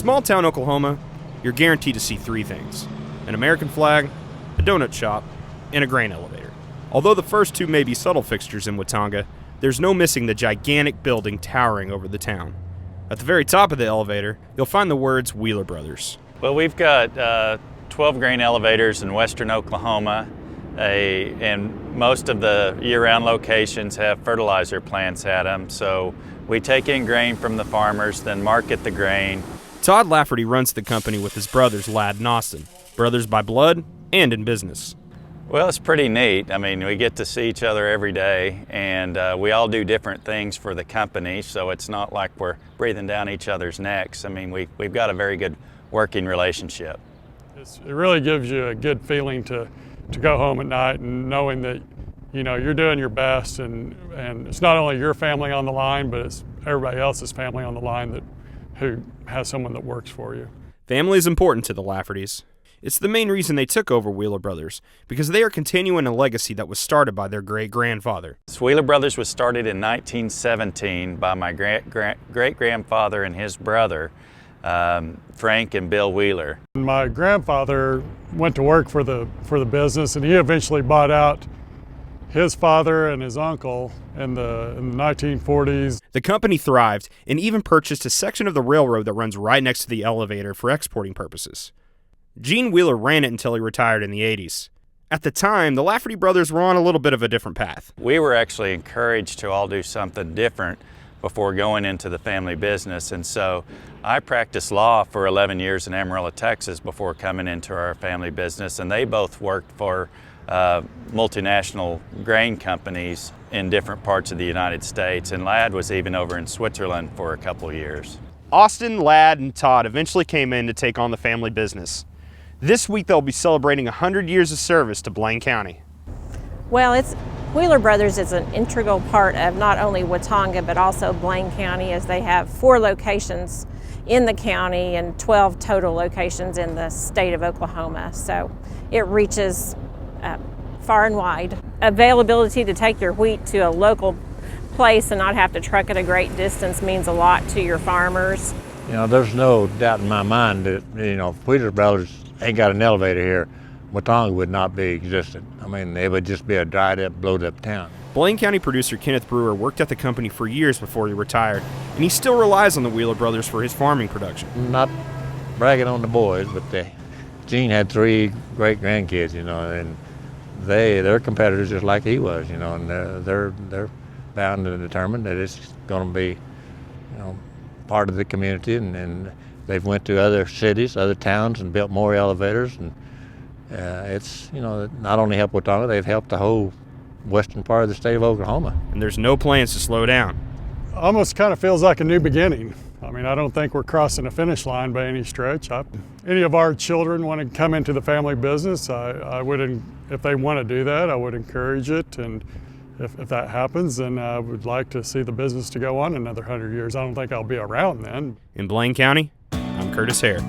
small town Oklahoma, you're guaranteed to see three things: an American flag, a donut shop, and a grain elevator. Although the first two may be subtle fixtures in Watonga, there's no missing the gigantic building towering over the town. At the very top of the elevator, you'll find the words Wheeler Brothers. Well, we've got 12 grain elevators in western Oklahoma, and most of the year-round locations have fertilizer plants at them. So we take in grain from the farmers, then market the grain. Todd Lafferty runs the company with his brothers Ladd and Austin, brothers by blood and in business. Well, it's pretty neat. I mean, we get to see each other every day, and we all do different things for the company, so it's not like we're breathing down each other's necks. I mean, we've got a very good working relationship. It really gives you a good feeling to go home at night and knowing that, you know, you're doing your best, and it's not only your family on the line, but it's everybody else's family on the line who has someone that works for you. Family is important to the Laffertys. It's the main reason they took over Wheeler Brothers, because they are continuing a legacy that was started by their great-grandfather. Wheeler Brothers was started in 1917 by my great-grandfather and his brother, Frank and Bill Wheeler. My grandfather went to work for the business, and he eventually bought out his father and his uncle in the 1940s. The company thrived and even purchased a section of the railroad that runs right next to the elevator for exporting purposes. Gene Wheeler ran it until he retired in the 80s. At the time, the Lafferty brothers were on a little bit of a different path. We were actually encouraged to all do something different before going into the family business, and so I practiced law for 11 years in Amarillo, Texas before coming into our family business, and they both worked for multinational grain companies in different parts of the United States, and Ladd was even over in Switzerland for a couple years. Austin, Ladd, and Todd eventually came in to take on the family business. This week they'll be celebrating 100 years of service to Blaine County. Well, Wheeler Brothers is an integral part of not only Watonga but also Blaine County, as they have 4 locations in the county and 12 total locations in the state of Oklahoma. So it reaches far and wide. Availability to take your wheat to a local place and not have to truck it a great distance means a lot to your farmers. You know, there's no doubt in my mind that, you know, if Wheeler Brothers ain't got an elevator here, Watonga would not be existent. I mean, it would just be a dried up, blowed up town. Blaine County producer Kenneth Brewer worked at the company for years before he retired, and he still relies on the Wheeler Brothers for his farming production. Not bragging on the boys, but Gene had 3 great grandkids, you know, and they're competitors just like he was, you know, and they're bound and determined that it's going to be, you know, part of the community, and they've went to other cities, other towns, and built more elevators, and it's, you know, not only helped Watonga, they've helped the whole western part of the state of Oklahoma. And there's no plans to slow down. Almost kind of feels like a new beginning. I mean, I don't think we're crossing a finish line by any stretch. Any of our children want to come into the family business, I would, if they want to do that, I would encourage it, and if that happens, then I would like to see the business to go on another 100 years. I don't think I'll be around then. In Blaine County, I'm Curtis Hare.